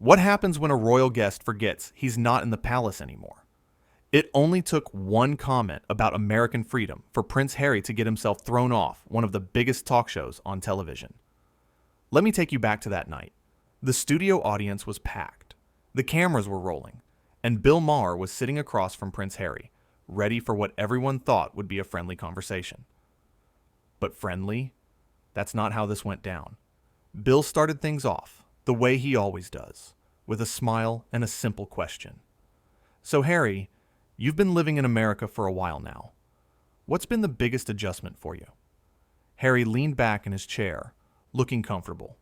What happens when a royal guest forgets he's not in the palace anymore? It only took one comment about American freedom for Prince Harry to get himself thrown off one of the biggest talk shows on television. Let me take you back to that night. The studio audience was packed. The cameras were rolling, and Bill Maher was sitting across from Prince Harry, ready for what everyone thought would be a friendly conversation. But friendly? That's not how this went down. Bill started things off, the way he always does, with a smile and a simple question. So Harry, you've been living in America for a while now. What's been the biggest adjustment for you? Harry leaned back in his chair, looking comfortable.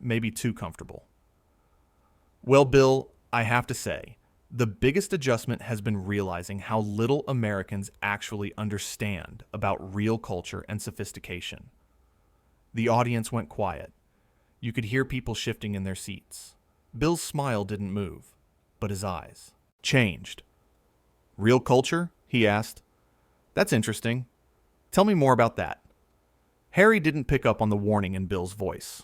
Maybe too comfortable. Well, Bill, I have to say, the biggest adjustment has been realizing how little Americans actually understand about real culture and sophistication. The audience went quiet. You could hear people shifting in their seats. Bill's smile didn't move, but his eyes changed. Real culture? He asked. That's interesting. Tell me more about that. Harry didn't pick up on the warning in Bill's voice.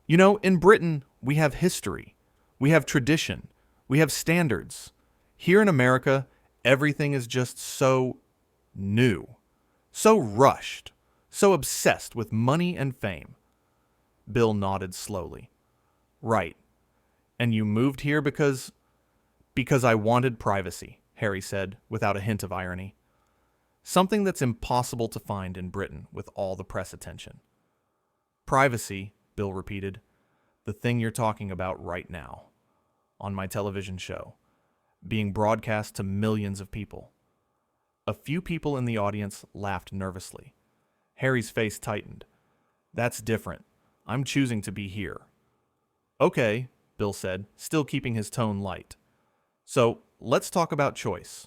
You know, in Britain, we have history. We have tradition. We have standards. Here in America, everything is just so new, so rushed, so obsessed with money and fame. Bill nodded slowly. Right. And you moved here because I wanted privacy, Harry said, without a hint of irony. Something that's impossible to find in Britain with all the press attention. Privacy, Bill repeated. The thing you're talking about right now. On my television show. Being broadcast to millions of people. A few people in the audience laughed nervously. Harry's face tightened. That's different. I'm choosing to be here. Okay, Bill said, still keeping his tone light. So, let's talk about choice.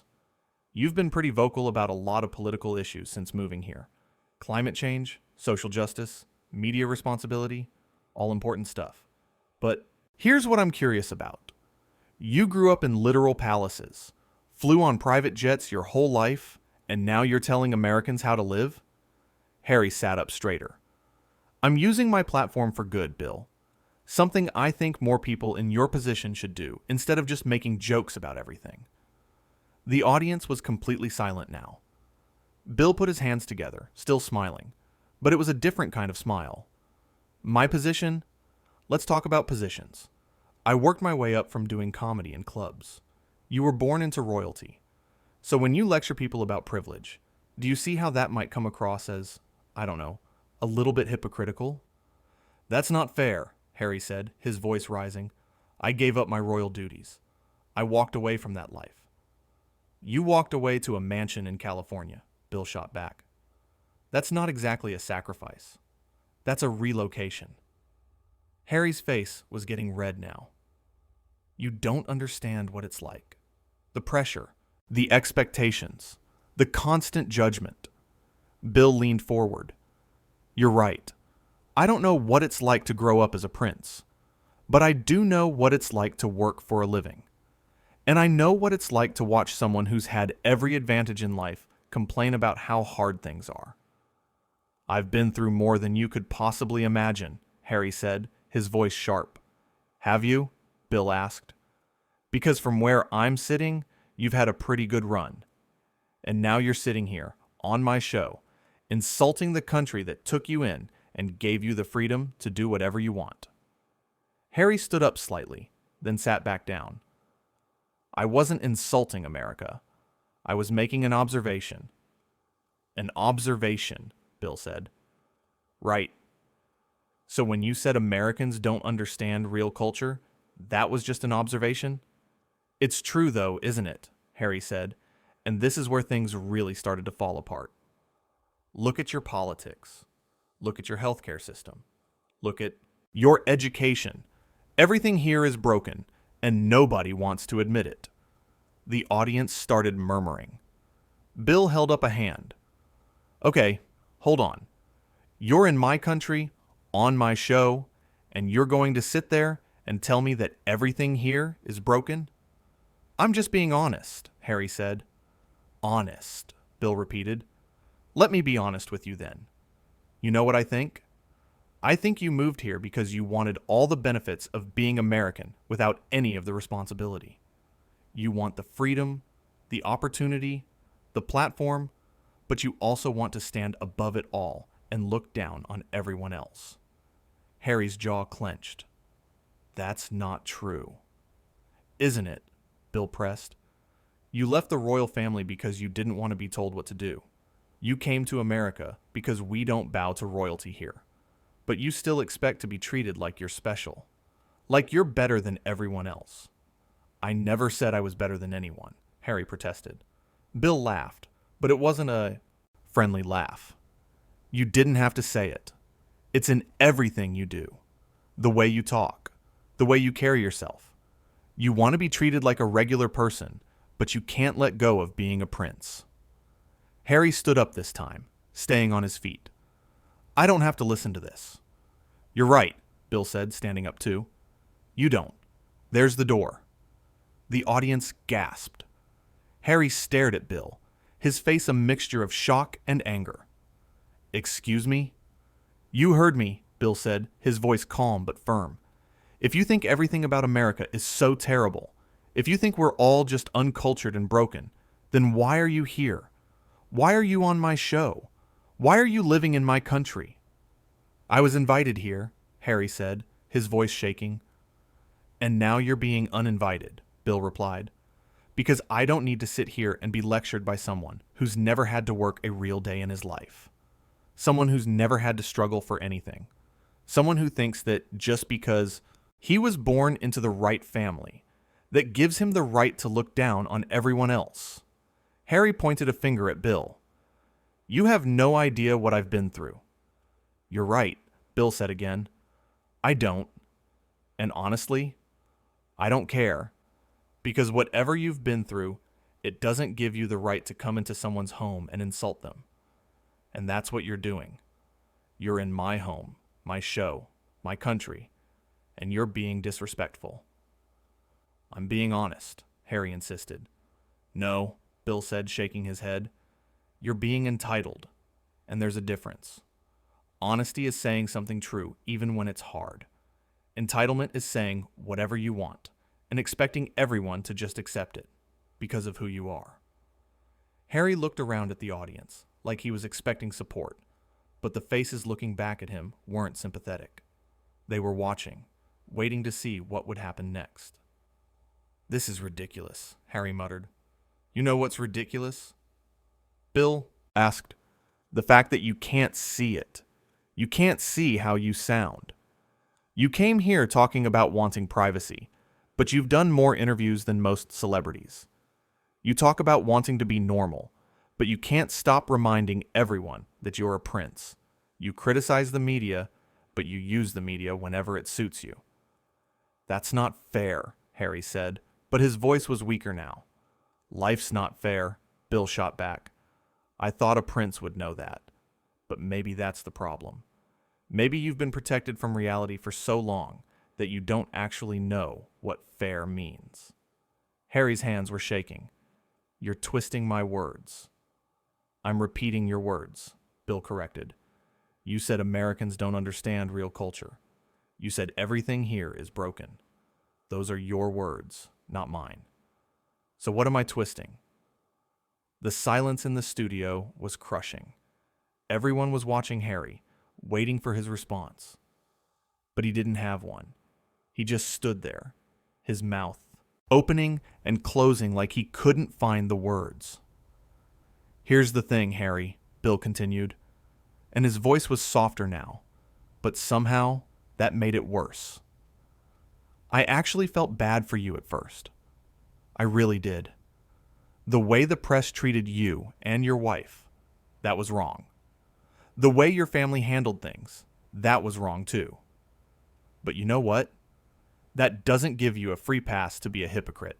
You've been pretty vocal about a lot of political issues since moving here. Climate change, social justice, media responsibility, all important stuff. But here's what I'm curious about. You grew up in literal palaces, flew on private jets your whole life, and now you're telling Americans how to live? Harry sat up straighter. I'm using my platform for good, Bill. Something I think more people in your position should do, instead of just making jokes about everything. The audience was completely silent now. Bill put his hands together, still smiling, but it was a different kind of smile. My position? Let's talk about positions. I worked my way up from doing comedy in clubs. You were born into royalty. So when you lecture people about privilege, do you see how that might come across as, I don't know, a little bit hypocritical? That's not fair, Harry said, his voice rising. I gave up my royal duties. I walked away from that life. You walked away to a mansion in California, Bill shot back. That's not exactly a sacrifice. That's a relocation. Harry's face was getting red now. You don't understand what it's like. The pressure, the expectations, the constant judgment. Bill leaned forward. You're right. I don't know what it's like to grow up as a prince, but I do know what it's like to work for a living. And I know what it's like to watch someone who's had every advantage in life complain about how hard things are. I've been through more than you could possibly imagine, Harry said, his voice sharp. Have you? Bill asked. Because from where I'm sitting, you've had a pretty good run. And now you're sitting here, on my show, insulting the country that took you in and gave you the freedom to do whatever you want. Harry stood up slightly, then sat back down. I wasn't insulting America. I was making an observation. An observation, Bill said. Right. So when you said Americans don't understand real culture, that was just an observation? It's true though, isn't it? Harry said, and this is where things really started to fall apart. Look at your politics. Look at your healthcare system. Look at your education. Everything here is broken, and nobody wants to admit it. The audience started murmuring. Bill held up a hand. Okay, hold on. You're in my country, on my show, and you're going to sit there and tell me that everything here is broken? I'm just being honest, Harry said. Honest, Bill repeated. Let me be honest with you then. You know what I think? I think you moved here because you wanted all the benefits of being American without any of the responsibility. You want the freedom, the opportunity, the platform, but you also want to stand above it all and look down on everyone else. Harry's jaw clenched. That's not true. Isn't it? Bill pressed. You left the royal family because you didn't want to be told what to do. You came to America because we don't bow to royalty here. But you still expect to be treated like you're special. Like you're better than everyone else. I never said I was better than anyone, Harry protested. Bill laughed, but it wasn't a friendly laugh. You didn't have to say it. It's in everything you do. The way you talk, the way you carry yourself. You want to be treated like a regular person, but you can't let go of being a prince. Harry stood up this time, staying on his feet. I don't have to listen to this. You're right, Bill said, standing up too. You don't. There's the door. The audience gasped. Harry stared at Bill, his face a mixture of shock and anger. Excuse me? You heard me, Bill said, his voice calm but firm. If you think everything about America is so terrible, if you think we're all just uncultured and broken, then why are you here? Why are you on my show? Why are you living in my country? I was invited here, Harry said, his voice shaking. And now you're being uninvited, Bill replied. Because I don't need to sit here and be lectured by someone who's never had to work a real day in his life. Someone who's never had to struggle for anything. Someone who thinks that just because he was born into the right family, that gives him the right to look down on everyone else. Harry pointed a finger at Bill. You have no idea what I've been through. You're right, Bill said again. I don't. And honestly, I don't care. Because whatever you've been through, it doesn't give you the right to come into someone's home and insult them. And that's what you're doing. You're in my home, my show, my country, and you're being disrespectful. I'm being honest, Harry insisted. No, Bill said, shaking his head. You're being entitled, and there's a difference. Honesty is saying something true even when it's hard. Entitlement is saying whatever you want and expecting everyone to just accept it because of who you are. Harry looked around at the audience like he was expecting support, but the faces looking back at him weren't sympathetic. They were watching, waiting to see what would happen next. This is ridiculous, Harry muttered. You know what's ridiculous? Bill asked. The fact that you can't see it. You can't see how you sound. You came here talking about wanting privacy, but you've done more interviews than most celebrities. You talk about wanting to be normal, but you can't stop reminding everyone that you're a prince. You criticize the media, but you use the media whenever it suits you. That's not fair, Harry said, but his voice was weaker now. Life's not fair, Bill shot back. I thought a prince would know that, but maybe that's the problem. Maybe you've been protected from reality for so long that you don't actually know what fair means. Harry's hands were shaking. You're twisting my words. I'm repeating your words, Bill corrected. You said Americans don't understand real culture. You said everything here is broken. Those are your words, not mine. So what am I twisting? The silence in the studio was crushing. Everyone was watching Harry, waiting for his response. But he didn't have one. He just stood there, his mouth opening and closing like he couldn't find the words. Here's the thing, Harry, Bill continued, and his voice was softer now, but somehow that made it worse. I actually felt bad for you at first. I really did. The way the press treated you and your wife, that was wrong. The way your family handled things, that was wrong too. But you know what? That doesn't give you a free pass to be a hypocrite.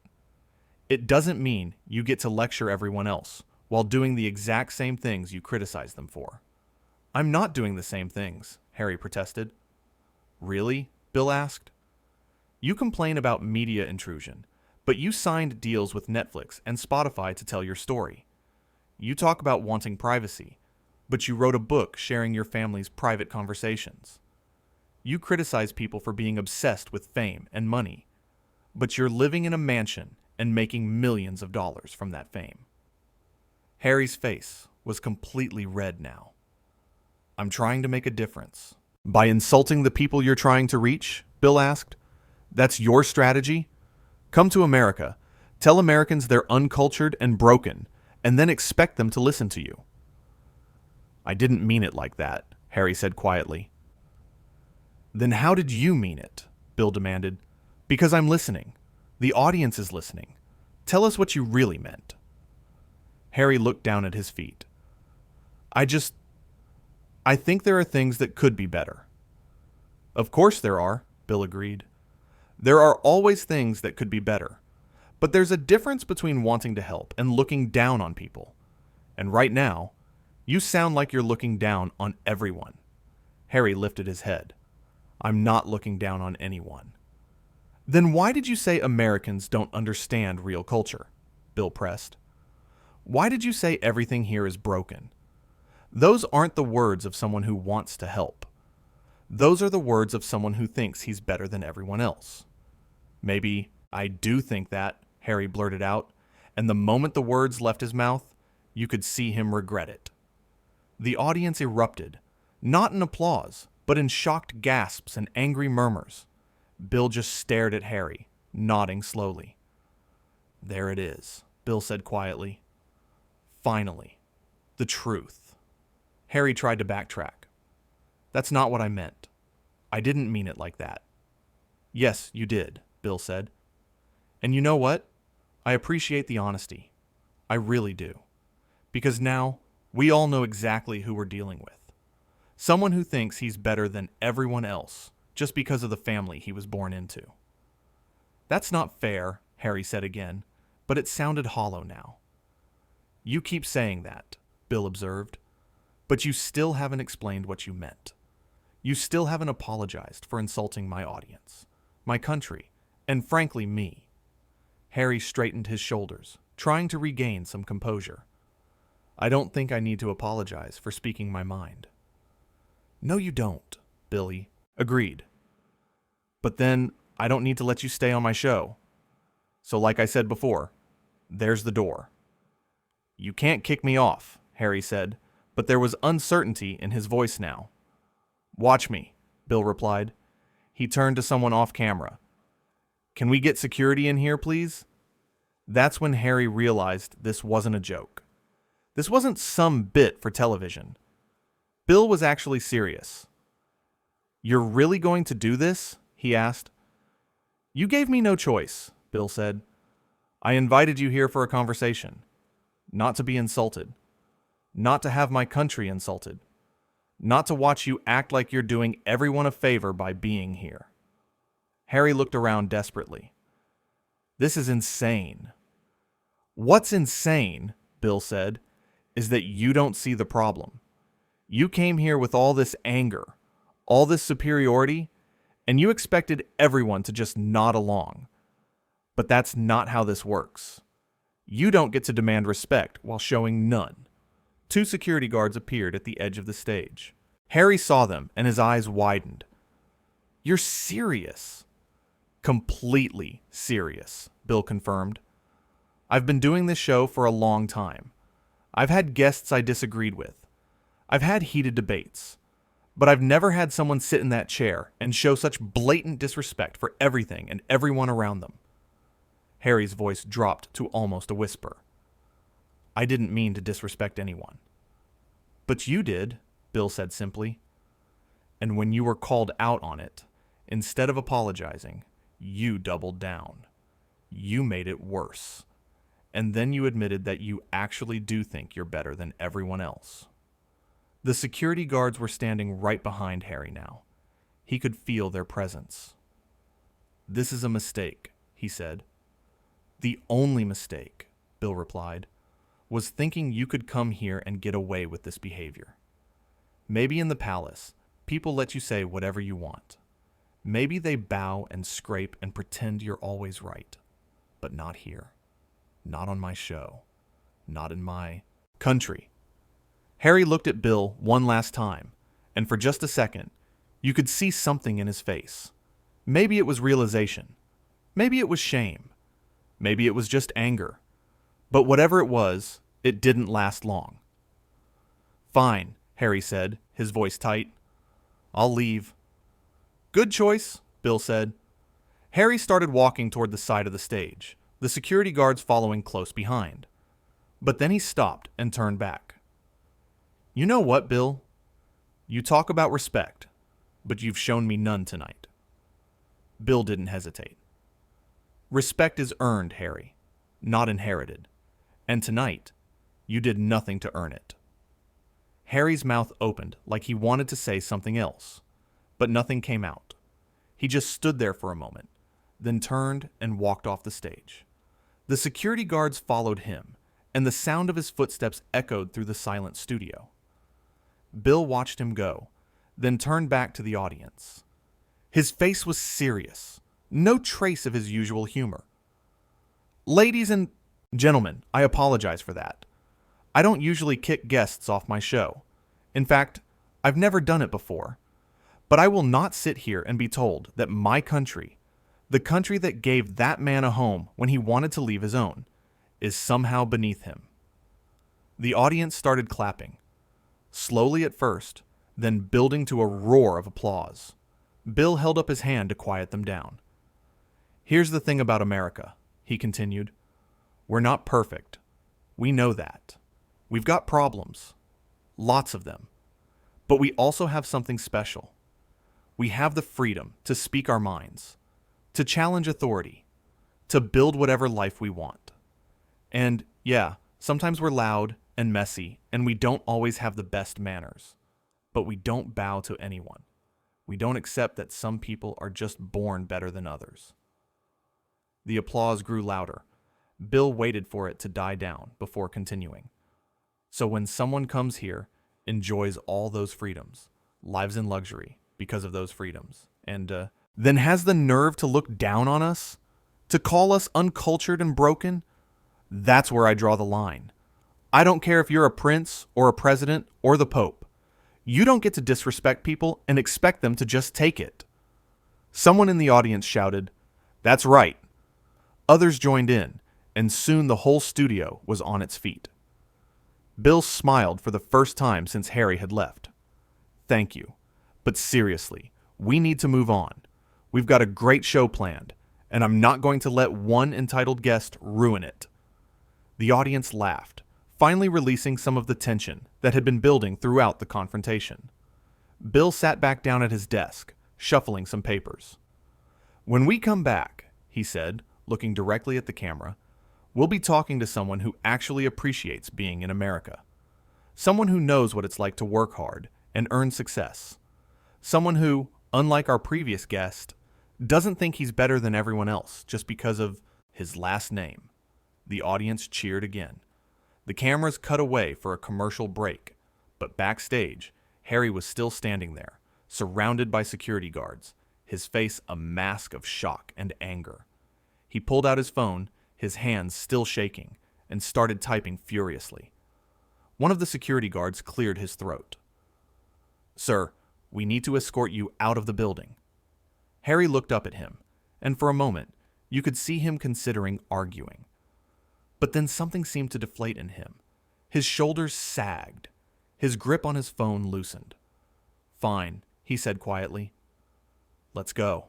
It doesn't mean you get to lecture everyone else while doing the exact same things you criticize them for. I'm not doing the same things, Harry protested. Really? Bill asked. You complain about media intrusion, but you signed deals with Netflix and Spotify to tell your story. You talk about wanting privacy, but you wrote a book sharing your family's private conversations. You criticize people for being obsessed with fame and money, but you're living in a mansion and making millions of dollars from that fame. Harry's face was completely red now. I'm trying to make a difference. By insulting the people you're trying to reach? Bill asked. That's your strategy? Come to America, tell Americans they're uncultured and broken, and then expect them to listen to you. I didn't mean it like that, Harry said quietly. Then how did you mean it? Bill demanded. Because I'm listening. The audience is listening. Tell us what you really meant. Harry looked down at his feet. I think there are things that could be better. Of course there are, Bill agreed. There are always things that could be better. But there's a difference between wanting to help and looking down on people. And right now, you sound like you're looking down on everyone. Harry lifted his head. I'm not looking down on anyone. Then why did you say Americans don't understand real culture? Bill pressed. Why did you say everything here is broken? Those aren't the words of someone who wants to help. Those are the words of someone who thinks he's better than everyone else. Maybe I do think that, Harry blurted out, and the moment the words left his mouth, you could see him regret it. The audience erupted, not in applause, but in shocked gasps and angry murmurs. Bill just stared at Harry, nodding slowly. There it is, Bill said quietly. Finally, the truth. Harry tried to backtrack. That's not what I meant. I didn't mean it like that. Yes, you did, Bill said. And you know what? I appreciate the honesty. I really do. Because now, we all know exactly who we're dealing with. Someone who thinks he's better than everyone else just because of the family he was born into. That's not fair, Harry said again, but it sounded hollow now. You keep saying that, Bill observed, but you still haven't explained what you meant. You still haven't apologized for insulting my audience, my country, and frankly me. Harry straightened his shoulders, trying to regain some composure. I don't think I need to apologize for speaking my mind. No, you don't, Billy agreed. But then I don't need to let you stay on my show. So like I said before, there's the door. You can't kick me off, Harry said, but there was uncertainty in his voice now. Watch me, Bill replied. He turned to someone off camera. Can we get security in here, please? That's when Harry realized this wasn't a joke. This wasn't some bit for television. Bill was actually serious. You're really going to do this? He asked. You gave me no choice, Bill said. I invited you here for a conversation. Not to be insulted. Not to have my country insulted. Not to watch you act like you're doing everyone a favor by being here. Harry looked around desperately. This is insane. What's insane, Bill said, is that you don't see the problem. You came here with all this anger, all this superiority, and you expected everyone to just nod along. But that's not how this works. You don't get to demand respect while showing none. 2 security guards appeared at the edge of the stage. Harry saw them, and his eyes widened. You're serious. Completely serious, Bill confirmed. I've been doing this show for a long time. I've had guests I disagreed with. I've had heated debates. But I've never had someone sit in that chair and show such blatant disrespect for everything and everyone around them. Harry's voice dropped to almost a whisper. I didn't mean to disrespect anyone. But you did, Bill said simply. And when you were called out on it, instead of apologizing, you doubled down. You made it worse. And then you admitted that you actually do think you're better than everyone else. The security guards were standing right behind Harry now. He could feel their presence. This is a mistake, he said. The only mistake, Bill replied, was thinking you could come here and get away with this behavior. Maybe in the palace, people let you say whatever you want. Maybe they bow and scrape and pretend you're always right. But not here. Not on my show. Not in my country. Harry looked at Bill one last time, and for just a second, You could see something in his face. Maybe it was realization. Maybe it was shame. Maybe it was just anger. But whatever it was, it didn't last long. "Fine," Harry said, his voice tight. "I'll leave." "Good choice," Bill said. Harry started walking toward the side of the stage, the security guards following close behind. But then he stopped and turned back. "You know what, Bill? You talk about respect, but you've shown me none tonight." Bill didn't hesitate. "Respect is earned, Harry, not inherited. And tonight, you did nothing to earn it." Harry's mouth opened like he wanted to say something else, but nothing came out. He just stood there for a moment, then turned and walked off the stage. The security guards followed him, and the sound of his footsteps echoed through the silent studio. Bill watched him go, then turned back to the audience. His face was serious, no trace of his usual humor. "Ladies and gentlemen, I apologize for that. I don't usually kick guests off my show. In fact, I've never done it before. But I will not sit here and be told that my country, the country that gave that man a home when he wanted to leave his own, is somehow beneath him." The audience started clapping, slowly at first, then building to a roar of applause. Bill held up his hand to quiet them down. "Here's the thing about America," he continued. "We're not perfect. We know that. We've got problems. Lots of them. But we also have something special. We have the freedom to speak our minds, to challenge authority, to build whatever life we want. And yeah, sometimes we're loud and messy, and we don't always have the best manners. But we don't bow to anyone. We don't accept that some people are just born better than others." The applause grew louder. Bill waited for it to die down before continuing. "So when someone comes here, enjoys all those freedoms, lives in luxury because of those freedoms, and then has the nerve to look down on us, to call us uncultured and broken, that's where I draw the line. I don't care if you're a prince or a president or the Pope. You don't get to disrespect people and expect them to just take it." Someone in the audience shouted, "That's right." Others joined in, and soon the whole studio was on its feet. Bill smiled for the first time since Harry had left. "Thank you. But seriously, we need to move on. We've got a great show planned, and I'm not going to let one entitled guest ruin it." The audience laughed, finally releasing some of the tension that had been building throughout the confrontation. Bill sat back down at his desk, shuffling some papers. "When we come back," he said, looking directly at the camera, "we'll be talking to someone who actually appreciates being in America. Someone who knows what it's like to work hard and earn success. Someone who, unlike our previous guest, doesn't think he's better than everyone else just because of his last name." The audience cheered again. The cameras cut away for a commercial break, but backstage, Harry was still standing there, surrounded by security guards, his face a mask of shock and anger. He pulled out his phone, his hands still shaking, and started typing furiously. One of the security guards cleared his throat. "Sir, we need to escort you out of the building." Harry looked up at him, and for a moment, you could see him considering arguing. But then something seemed to deflate in him. His shoulders sagged. His grip on his phone loosened. "Fine," he said quietly. "Let's go."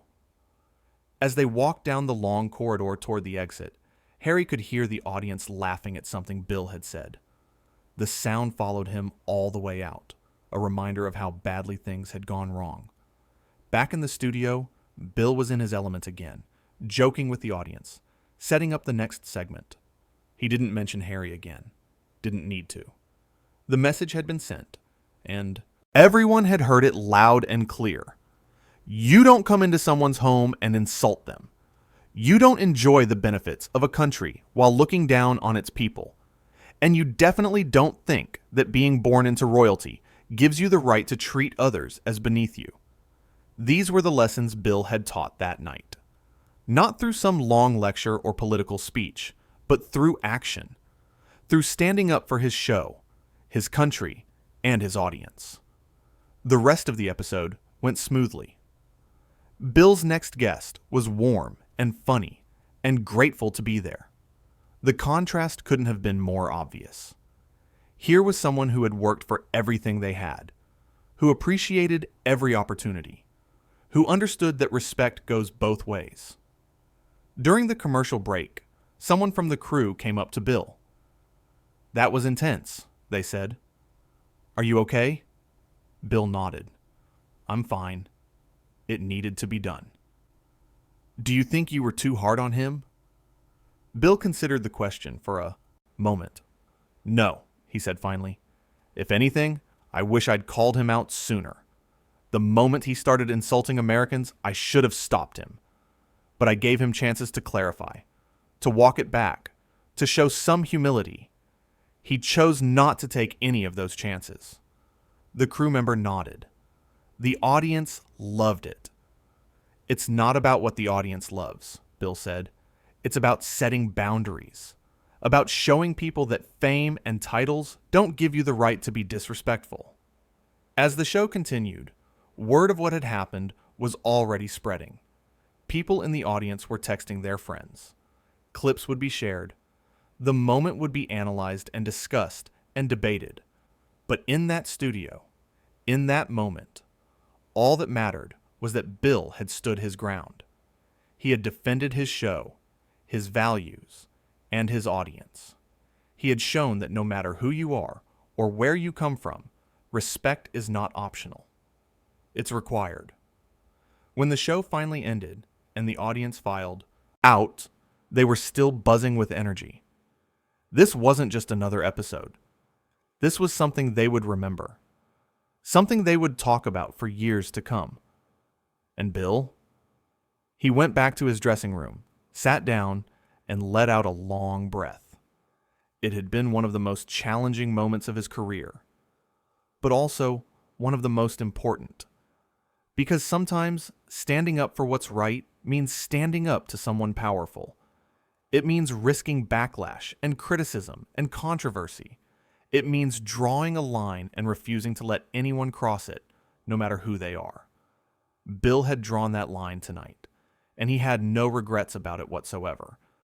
As they walked down the long corridor toward the exit, Harry could hear the audience laughing at something Bill had said. The sound followed him all the way out, a reminder of how badly things had gone wrong. Back in the studio, Bill was in his element again, joking with the audience, setting up the next segment. He didn't mention Harry again. Didn't need to. The message had been sent, and everyone had heard it loud and clear. You don't come into someone's home and insult them. You don't enjoy the benefits of a country while looking down on its people. And you definitely don't think that being born into royalty gives you the right to treat others as beneath you. These were the lessons Bill had taught that night. Not through some long lecture or political speech, but through action. Through standing up for his show, his country, and his audience. The rest of the episode went smoothly. Bill's next guest was warm and funny and grateful to be there. The contrast couldn't have been more obvious. Here was someone who had worked for everything they had, who appreciated every opportunity, who understood that respect goes both ways. During the commercial break, someone from the crew came up to Bill. "That was intense," they said. "Are you okay?" Bill nodded. "I'm fine. It needed to be done." "Do you think you were too hard on him?" Bill considered the question for a moment. "No," he said finally. "If anything, I wish I'd called him out sooner. The moment he started insulting Americans, I should have stopped him. But I gave him chances to clarify, to walk it back, to show some humility. He chose not to take any of those chances." The crew member nodded. The audience loved it. "It's not about what the audience loves," Bill said. "It's about setting boundaries, about showing people that fame and titles don't give you the right to be disrespectful." As the show continued, word of what had happened was already spreading. People in the audience were texting their friends. Clips would be shared. The moment would be analyzed and discussed and debated. But in that studio, in that moment, all that mattered was that Bill had stood his ground. He had defended his show, his values, and his audience. He had shown that no matter who you are or where you come from, respect is not optional. It's required. When the show finally ended and the audience filed out, they were still buzzing with energy. This wasn't just another episode. This was something they would remember. Something they would talk about for years to come. And Bill? He went back to his dressing room, sat down, and let out a long breath. It had been one of the most challenging moments of his career, but also one of the most important. Because sometimes standing up for what's right means standing up to someone powerful. It means risking backlash and criticism and controversy. It means drawing a line and refusing to let anyone cross it, no matter who they are. Bill had drawn that line tonight, and he had no regrets about it whatsoever,